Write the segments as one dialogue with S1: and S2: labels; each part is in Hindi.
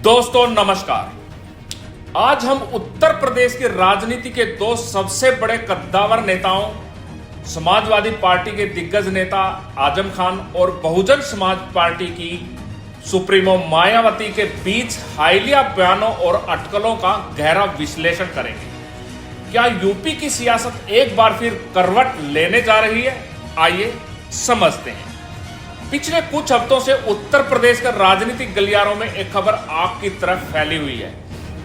S1: दोस्तों नमस्कार। आज हम उत्तर प्रदेश की राजनीति के दो सबसे बड़े कद्दावर नेताओं, समाजवादी पार्टी के दिग्गज नेता आजम खान और बहुजन समाज पार्टी की सुप्रीमो मायावती के बीच हालिया बयानों और अटकलों का गहरा विश्लेषण करेंगे। क्या यूपी की सियासत एक बार फिर करवट लेने जा रही है? आइए समझते हैं। पिछले कुछ हफ्तों से उत्तर प्रदेश के राजनीतिक गलियारों में एक खबर आग की तरफ फैली हुई है।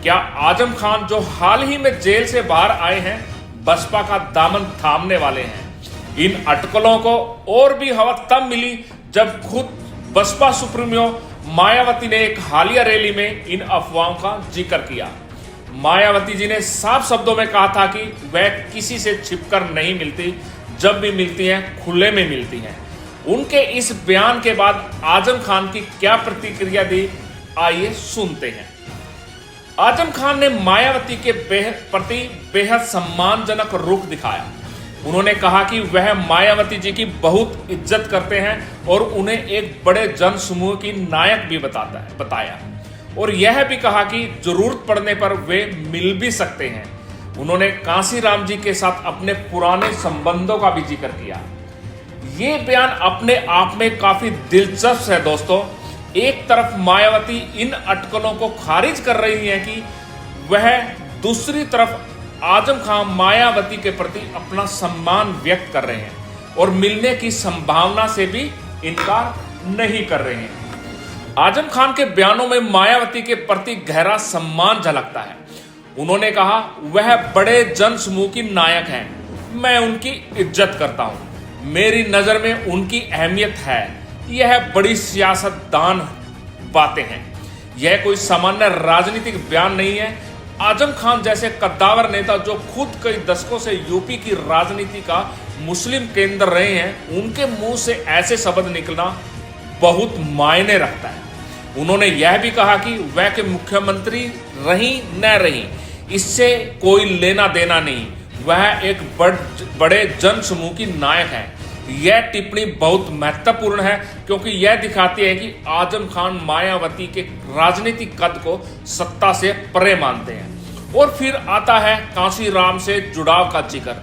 S1: क्या आजम खान, जो हाल ही में जेल से बाहर आए हैं, बसपा का दामन थामने वाले हैं? इन अटकलों को और भी हवा तब मिली जब खुद बसपा सुप्रीमो मायावती ने एक हालिया रैली में इन अफवाहों का जिक्र किया। मायावती जी ने साफ शब्दों में कहा था कि वह किसी से छिपकर नहीं मिलती, जब भी मिलती हैं खुले में मिलती हैं। उनके इस बयान के बाद आजम खान की क्या प्रतिक्रिया दी, आइए सुनते हैं। आजम खान ने मायावती के प्रति बेहद सम्मानजनक रुख दिखाया। उन्होंने कहा कि वह मायावती जी की बहुत इज्जत करते हैं और उन्हें एक बड़े जन समूह की नायक भी बताया और यह भी कहा कि जरूरत पड़ने पर वे मिल भी सकते हैं। उन्होंने कांशीराम जी के साथ अपने पुराने संबंधों का भी जिक्र किया। ये बयान अपने आप में काफी दिलचस्प है दोस्तों। एक तरफ मायावती इन अटकलों को खारिज कर रही है कि वह दूसरी तरफ आजम खान मायावती के प्रति अपना सम्मान व्यक्त कर रहे हैं और मिलने की संभावना से भी इनकार नहीं कर रहे हैं। आजम खान के बयानों में मायावती के प्रति गहरा सम्मान झलकता है। उन्होंने कहा, वह बड़े जन समूह की नायक हैं, मैं उनकी इज्जत करता हूं, मेरी नजर में उनकी अहमियत है। यह बड़ी सियासतदान बातें हैं, यह कोई सामान्य राजनीतिक बयान नहीं है। आजम खान जैसे कद्दावर नेता, जो खुद कई दशकों से यूपी की राजनीति का मुस्लिम केंद्र रहे हैं, उनके मुंह से ऐसे शब्द निकलना बहुत मायने रखता है। उन्होंने यह भी कहा कि वह के मुख्यमंत्री रही न रही, इससे कोई लेना देना नहीं, वह एक बड़े जन समूह की नायक है। यह टिप्पणी बहुत महत्वपूर्ण है क्योंकि यह दिखाती है कि आजम खान मायावती के राजनीतिक कद को सत्ता से परे मानते हैं। और फिर आता है कांशीराम से जुड़ाव का जिक्र।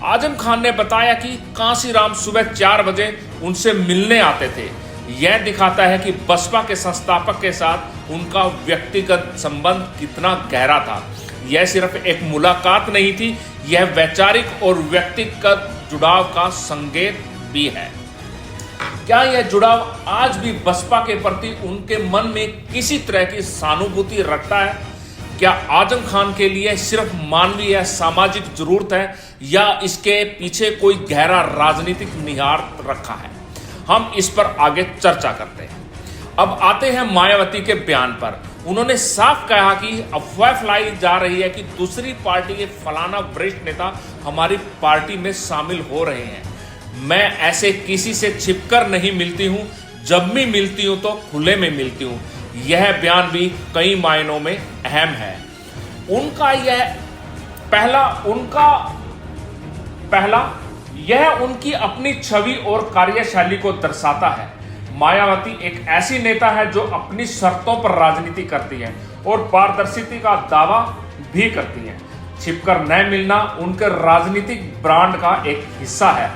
S1: आजम खान ने बताया कि कांशीराम सुबह 4 बजे उनसे मिलने आते थे। यह दिखाता है कि बसपा के संस्थापक के साथ उनका व्यक्तिगत संबंध कितना गहरा था। यह सिर्फ एक मुलाकात नहीं थी, यह वैचारिक और व्यक्तिगत जुड़ाव का संकेत भी है। क्या यह जुड़ाव आज भी बसपा के प्रति उनके मन में किसी तरह की सहानुभूति रखता है? क्या आजम खान के लिए सिर्फ मानवीय या सामाजिक जरूरत है या इसके पीछे कोई गहरा राजनीतिक निहितार्थ रखा है? हम इस पर आगे चर्चा करते हैं। अब आते हैं मायावती के बयान पर। उन्होंने साफ कहा कि अफवाह फैलाई जा रही है कि दूसरी पार्टी के फलाना वरिष्ठ नेता हमारी पार्टी में शामिल हो रहे हैं। मैं ऐसे किसी से छिपकर नहीं मिलती हूं, जब भी मिलती हूं तो खुले में मिलती हूं। यह बयान भी कई मायनों में अहम है। यह उनकी अपनी छवि और कार्यशैली को दर्शाता है। मायावती एक ऐसी नेता है जो अपनी शर्तों पर राजनीति करती है और पारदर्शिता का दावा भी करती है। छिपकर न मिलना उनके राजनीतिक ब्रांड का एक हिस्सा है।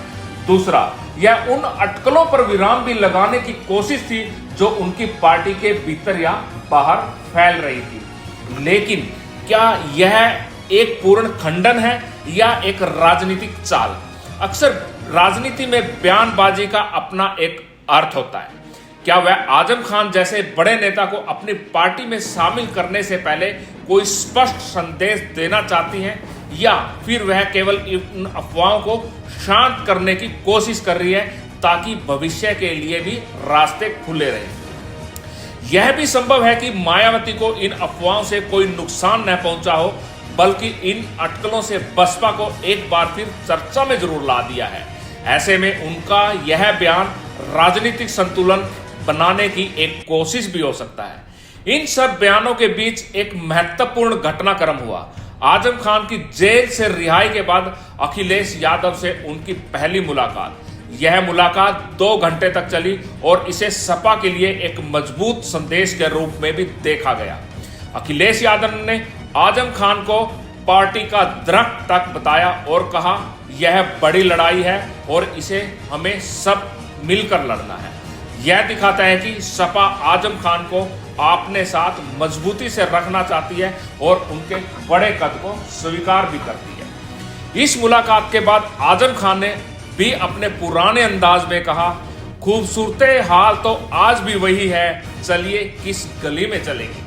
S1: दूसरा, यह उन अटकलों पर विराम भी लगाने की कोशिश थी जो उनकी पार्टी के भीतर या बाहर फैल रही थी। लेकिन क्या यह एक पूर्ण खंडन है या एक राजनीतिक चाल? अक्सर राजनीति में बयानबाजी का अपना एक अर्थ होता है। क्या वह आजम खान जैसे बड़े नेता को अपनी पार्टी में शामिल करने से पहले कोई स्पष्ट संदेश देना चाहती हैं या फिर वह केवल इन अफवाहों को शांत करने की कोशिश कर रही है ताकि भविष्य के लिए भी रास्ते खुले रहें? यह भी संभव है कि मायावती को इन अफवाहों से कोई नुकसान न पहुंचा हो, बल्कि इन अटकलों से बसपा को एक बार फिर चर्चा में जरूर ला दिया है। ऐसे में उनका यह बयान राजनीतिक संतुलन बनाने की एक कोशिश भी हो सकता है। इन सब बयानों के बीच एक महत्वपूर्ण घटनाक्रम हुआ। आजम खान की जेल से रिहाई के बाद अखिलेश यादव से उनकी पहली मुलाकात। यह मुलाकात 2 घंटे तक चली और इसे सपा के लिए एक मजबूत संदेश के रूप में भी देखा गया। अखिलेश यादव ने आजम खान को पार्टी का दरख्त तक बताया और कहा यह बड़ी लड़ाई है और इसे हमें सब मिलकर लड़ना है। यह दिखाता है कि सपा आजम खान को अपने साथ मजबूती से रखना चाहती है और उनके बड़े कद को स्वीकार भी करती है। इस मुलाकात के बाद आजम खान ने भी अपने पुराने अंदाज में कहा, खूबसूरत हाल तो आज भी वही है, चलिए किस गली में चलेंगे।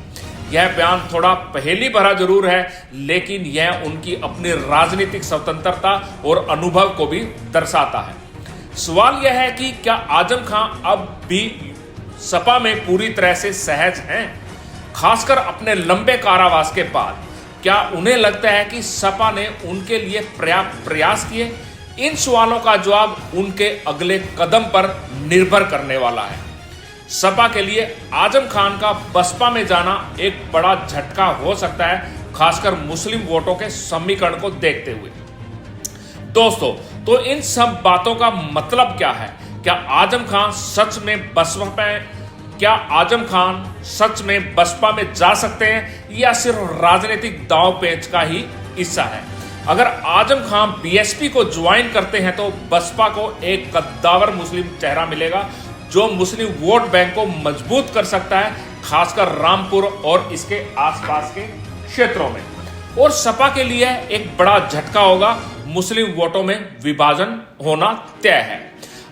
S1: यह बयान थोड़ा पहेली भरा जरूर है, लेकिन यह उनकी अपनी राजनीतिक स्वतंत्रता और अनुभव को भी दर्शाता है। सवाल यह है कि क्या आजम खान अब भी सपा में पूरी तरह से सहज हैं, खासकर अपने लंबे कारावास के बाद? क्या उन्हें लगता है कि सपा ने उनके लिए पर्याप्त प्रयास किए? इन सवालों का जवाब उनके अगले कदम पर निर्भर करने वाला है। सपा के लिए आजम खान का बसपा में जाना एक बड़ा झटका हो सकता है, खासकर मुस्लिम वोटों के समीकरण को देखते हुए। दोस्तों, तो इन सब बातों का मतलब क्या है? क्या आजम खान सच में बसपा में जा सकते हैं या सिर्फ राजनीतिक दांव पेच का ही हिस्सा है? अगर आजम खान बीएसपी को ज्वाइन करते हैं तो बसपा को एक कद्दावर मुस्लिम चेहरा मिलेगा जो मुस्लिम वोट बैंक को मजबूत कर सकता है, खासकर रामपुर और इसके आसपास के क्षेत्रों में। और सपा के लिए एक बड़ा झटका होगा, मुस्लिम वोटों में विभाजन होना तय है।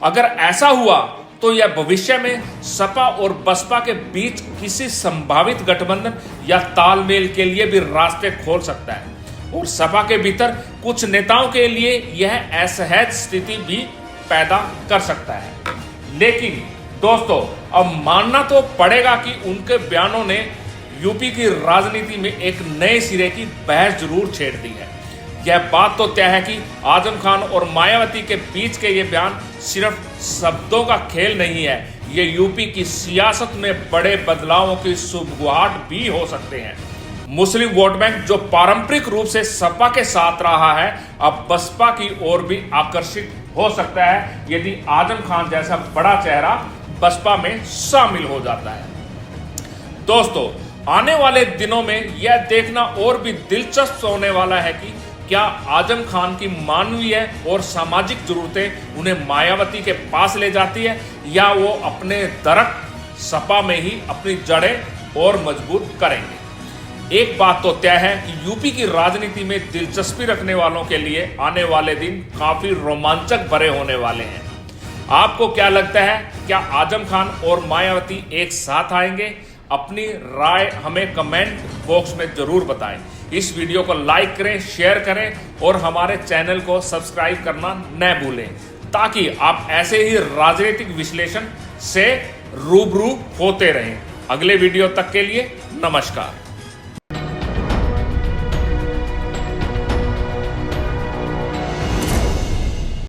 S1: अगर ऐसा हुआ तो यह भविष्य में सपा और बसपा के बीच किसी संभावित गठबंधन या तालमेल के लिए भी रास्ते खोल सकता है और सपा के भीतर कुछ नेताओं के लिए यह असहज स्थिति भी पैदा कर सकता है। लेकिन दोस्तों, अब मानना तो पड़ेगा कि उनके बयानों ने यूपी की राजनीति में एक नए सिरे की बहस जरूर छेड़ दी है। यह बात तो तय है कि आजम खान और मायावती के बीच के ये बयान सिर्फ शब्दों का खेल नहीं है, ये यूपी की सियासत में बड़े बदलावों की शुरुआत भी हो सकते हैं। मुस्लिम वोट बैंक जो पारंपरिक रूप से सपा के साथ रहा है, अब बसपा की ओर भी आकर्षित हो सकता है यदि आजम खान जैसा बड़ा चेहरा बसपा में शामिल हो जाता है। दोस्तों, आने वाले दिनों में यह देखना और भी दिलचस्प होने वाला है कि क्या आजम खान की मानवीय और सामाजिक जरूरतें उन्हें मायावती के पास ले जाती है या वो अपने दरख्त सपा में ही अपनी जड़ें और मजबूत करेंगे। एक बात तो तय है कि यूपी की राजनीति में दिलचस्पी रखने वालों के लिए आने वाले दिन काफी रोमांचक भरे होने वाले हैं। आपको क्या लगता है, क्या आजम खान और मायावती एक साथ आएंगे? अपनी राय हमें कमेंट बॉक्स में जरूर बताएं। इस वीडियो को लाइक करें, शेयर करें और हमारे चैनल को सब्सक्राइब करना न भूलें ताकि आप ऐसे ही राजनीतिक विश्लेषण से रूबरू होते रहें। अगले वीडियो तक के लिए नमस्कार।